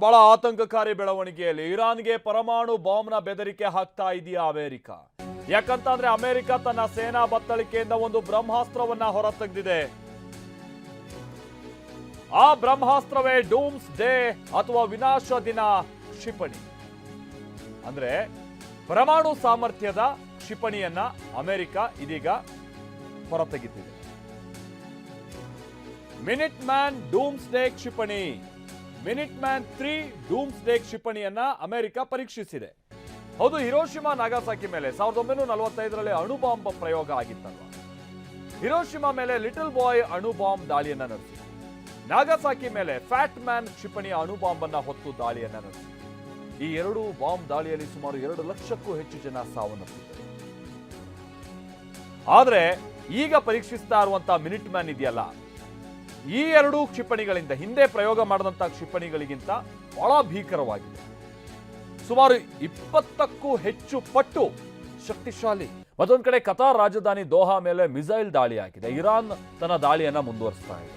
ಬಹಳ ಆತಂಕಕಾರಿ ಬೆಳವಣಿಗೆಯಲ್ಲಿ ಇರಾನ್ಗೆ ಪರಮಾಣು ಬಾಂಬ್ನ ಬೆದರಿಕೆ ಹಾಕ್ತಾ ಇದೆಯಾ ಅಮೆರಿಕ? ಯಾಕಂತಂದ್ರೆ ಅಮೆರಿಕ ತನ್ನ ಸೇನಾ ಬತ್ತಳಿಕೆಯಿಂದ ಒಂದು ಬ್ರಹ್ಮಾಸ್ತ್ರವನ್ನ ಹೊರತೆಗೆದಿದೆ. ಆ ಬ್ರಹ್ಮಾಸ್ತ್ರವೇ ಡೂಮ್ಸ್ ಡೇ ಅಥವಾ ವಿನಾಶ ದಿನ ಕ್ಷಿಪಣಿ. ಅಂದ್ರೆ ಪರಮಾಣು ಸಾಮರ್ಥ್ಯದ ಕ್ಷಿಪಣಿಯನ್ನ ಅಮೆರಿಕ ಇದೀಗ ಹೊರತೆಗೆದಿದೆ. ಮಿನಿಟ್ ಮ್ಯಾನ್ ಡೂಮ್ಸ್ ಡೇ ಕ್ಷಿಪಣಿ, ಮಿನಿಟ್ ಮ್ಯಾನ್ 3 ಡೂಮ್ಸ್ ಡೇ ಕ್ಷಿಪಣಿಯನ್ನ ಅಮೆರಿಕ ಪರೀಕ್ಷಿಸಿದೆ. ಹೌದು, ಹಿರೋಶಿಮಾ ನಾಗಾಸಾಕಿ ಮೇಲೆ 1945ರಲ್ಲಿ ಅಣು ಬಾಂಬ್ ಪ್ರಯೋಗ ಆಗಿತ್ತಲ್ವ. ಹಿರೋಶಿಮಾ ಮೇಲೆ ಲಿಟಲ್ ಬಾಯ್ ಅಣು ಬಾಂಬ್ ದಾಳಿಯನ್ನ ನಡೆಸಿದೆ. ನಾಗಾಸಾಕಿ ಮೇಲೆ ಫ್ಯಾಟ್ ಮ್ಯಾನ್ ಕ್ಷಿಪಣಿಯ ಅಣು ಬಾಂಬ್ ಅನ್ನ ಹೊತ್ತು ದಾಳಿಯನ್ನ ನಡೆಸಿದೆ. ಈ ಎರಡೂ ಬಾಂಬ್ ದಾಳಿಯಲ್ಲಿ ಸುಮಾರು 2 ಲಕ್ಷಕ್ಕೂ ಹೆಚ್ಚು ಜನ ಸಾವನ್ನಪ್ಪಿದ್ದಾರೆ. ಆದ್ರೆ ಈಗ ಪರೀಕ್ಷಿಸ್ತಾ ಇರುವಂತಹ ಮಿನಿಟ್ ಮ್ಯಾನ್ ಇದೆಯಲ್ಲ, ಈ ಎರಡೂ ಕ್ಷಿಪಣಿಗಳಿಂದ ಹಿಂದೆ ಪ್ರಯೋಗ ಮಾಡಿದಂತಹ ಕ್ಷಿಪಣಿಗಳಿಗಿಂತ ಬಹಳ ಭೀಕರವಾಗಿದೆ. ಸುಮಾರು 20ಕ್ಕೂ ಹೆಚ್ಚು ಪಟ್ಟು ಶಕ್ತಿಶಾಲಿ. ಮತ್ತೊಂದು ಕಡೆ ಕತಾರ್ ರಾಜಧಾನಿ ದೋಹಾ ಮೇಲೆ ಮಿಸೈಲ್ ದಾಳಿ ಆಗಿದೆ. ಇರಾನ್ ತನ್ನ ದಾಳಿಯನ್ನ ಮುಂದುವರಿಸ್ತಾ ಇದೆ.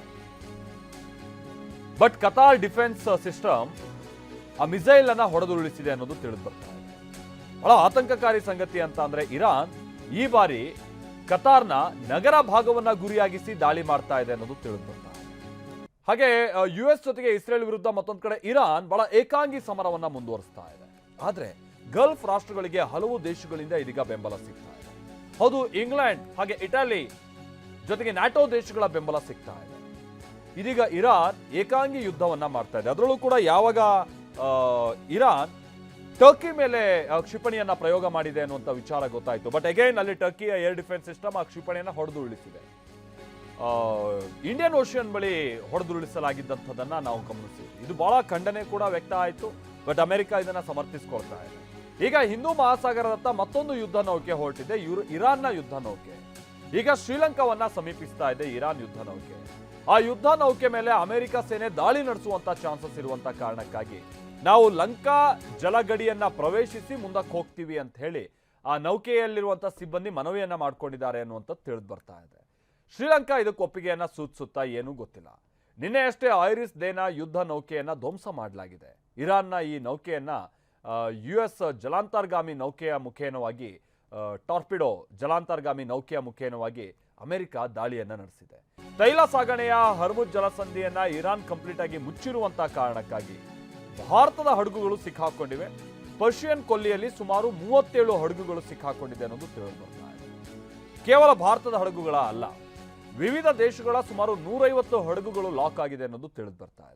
ಬಟ್ ಕತಾರ್ ಡಿಫೆನ್ಸ್ ಸಿಸ್ಟಮ್ ಆ ಮಿಸೈಲ್ ಅನ್ನ ಹೊಡೆದುರುಳಿಸಿದೆ ಅನ್ನೋದು ತಿಳಿದು ಬರ್ತಾ ಇದೆ. ಬಹಳ ಆತಂಕಕಾರಿ ಸಂಗತಿ ಅಂತ ಅಂದ್ರೆ ಇರಾನ್ ಈ ಬಾರಿ ಕತಾರ್ನ ನಗರ ಭಾಗವನ್ನ ಗುರಿಯಾಗಿಸಿ ದಾಳಿ ಮಾಡ್ತಾ ಇದೆ ಅನ್ನೋದು ತಿಳಿದು ಬರ್ತಾ ಇದೆ. ಹಾಗೆ US ಜೊತೆಗೆ ಇಸ್ರೇಲ್ ವಿರುದ್ಧ ಮತ್ತೊಂದು ಕಡೆ ಇರಾನ್ ಬಹಳ ಏಕಾಂಗಿ ಸಮರವನ್ನ ಮುಂದುವರಿಸ್ತಾ ಇದೆ. ಆದ್ರೆ ಗಲ್ಫ್ ರಾಷ್ಟ್ರಗಳಿಗೆ ಹಲವು ದೇಶಗಳಿಂದ ಇದೀಗ ಬೆಂಬಲ ಸಿಗ್ತಾ ಇದೆ. ಹೌದು, ಇಂಗ್ಲೆಂಡ್ ಹಾಗೆ ಇಟಲಿ ಜೊತೆಗೆ ನ್ಯಾಟೋ ದೇಶಗಳ ಬೆಂಬಲ ಸಿಗ್ತಾ ಇದೆ. ಇದೀಗ ಇರಾನ್ ಏಕಾಂಗಿ ಯುದ್ಧವನ್ನ ಮಾಡ್ತಾ ಇದೆ. ಅದರಲ್ಲೂ ಕೂಡ ಯಾವಾಗ ಇರಾನ್ ಟರ್ಕಿ ಮೇಲೆ ಕ್ಷಿಪಣಿಯನ್ನ ಪ್ರಯೋಗ ಮಾಡಿದೆ ಅನ್ನುವಂಥ ವಿಚಾರ ಗೊತ್ತಾಯ್ತು. ಬಟ್ ಅಗೈನ್ ಅಲ್ಲಿ ಟರ್ಕಿಯ ಏರ್ ಡಿಫೆನ್ಸ್ ಸಿಸ್ಟಮ್ ಆ ಕ್ಷಿಪಣಿಯನ್ನ ಹೊಡೆದುರುಳಿಸಿದೆ. ಇಂಡಿಯನ್ ಓಷಿಯನ್ ಬಳಿ ಹೊಡೆದುರುಳಿಸಲಾಗಿದ್ದಂಥದ್ದನ್ನ ನಾವು ಗಮನಿಸಿದ್ವಿ. ಇದು ಬಹಳ ಖಂಡನೆ ಕೂಡ ವ್ಯಕ್ತ ಆಯಿತು. ಬಟ್ ಅಮೆರಿಕ ಇದನ್ನ ಸಮರ್ಥಿಸಿಕೊಳ್ತಾ ಇದೆ. ಈಗ ಹಿಂದೂ ಮಹಾಸಾಗರದತ್ತ ಮತ್ತೊಂದು ಯುದ್ಧ ನೌಕೆ ಹೊರಟಿದೆ, ಇರಾನ್ನ ಯುದ್ಧ ನೌಕೆ. ಈಗ ಶ್ರೀಲಂಕಾವನ್ನ ಸಮೀಪಿಸ್ತಾ ಇದೆ ಇರಾನ್ ಯುದ್ಧ ನೌಕೆ. ಆ ಯುದ್ಧ ನೌಕೆ ಮೇಲೆ ಅಮೆರಿಕ ಸೇನೆ ದಾಳಿ ನಡೆಸುವಂತ ಚಾನ್ಸಸ್ ಇರುವಂತ ಕಾರಣಕ್ಕಾಗಿ ನಾವು ಲಂಕಾ ಜಲಗಡಿಯನ್ನ ಪ್ರವೇಶಿಸಿ ಮುಂದಕ್ಕೆ ಹೋಗ್ತೀವಿ ಅಂತ ಹೇಳಿ ಆ ನೌಕೆಯಲ್ಲಿರುವಂತಹ ಸಿಬ್ಬಂದಿ ಮನವಿಯನ್ನ ಮಾಡ್ಕೊಂಡಿದ್ದಾರೆ ಅನ್ನುವಂಥದ್ದು ತಿಳಿದು ಬರ್ತಾ ಇದೆ. ಶ್ರೀಲಂಕಾ ಇದಕ್ಕೆ ಒಪ್ಪಿಗೆಯನ್ನ ಸೂಚಿಸುತ್ತಾ ಏನೂ ಗೊತ್ತಿಲ್ಲ. ನಿನ್ನೆ ಅಷ್ಟೇ ಐರಿಸ್ ದೇನಾ ಯುದ್ಧ ನೌಕೆಯನ್ನ ಧ್ವಂಸ ಮಾಡಲಾಗಿದೆ. ಇರಾನ್ನ ಈ ನೌಕೆಯನ್ನ US ಜಲಾಂತರ್ಗಾಮಿ ನೌಕೆಯ ಮುಖೇನವಾಗಿ ಟಾರ್ಪಿಡೋ ಜಲಾಂತರ್ಗಾಮಿ ನೌಕೆಯ ಮುಖೇನವಾಗಿ ಅಮೆರಿಕ ದಾಳಿಯನ್ನ ನಡೆಸಿದೆ. ತೈಲ ಸಾಗಣೆಯ ಹರ್ಮುಜ್ ಜಲಸಂಧಿಯನ್ನ ಇರಾನ್ ಕಂಪ್ಲೀಟ್ ಆಗಿ ಮುಚ್ಚಿರುವಂತಹ ಕಾರಣಕ್ಕಾಗಿ ಭಾರತದ ಹಡಗುಗಳು ಸಿಕ್ಕಾಕೊಂಡಿವೆ. ಪರ್ಷಿಯನ್ ಕೊಲ್ಲಿಯಲ್ಲಿ ಸುಮಾರು 37 ಹಡಗುಗಳು ಸಿಕ್ಕಾಕೊಂಡಿದೆ ಅನ್ನೋದು ತಿಳಿದು ಬರ್ತಾ ಇದೆ. ಕೇವಲ ಭಾರತದ ಹಡಗುಗಳ ಅಲ್ಲ, ವಿವಿಧ ದೇಶಗಳ ಸುಮಾರು 150 ಹಡಗುಗಳು ಲಾಕ್ ಆಗಿದೆ ಅನ್ನೋದು ತಿಳಿದು ಬರ್ತಾ ಇದೆ.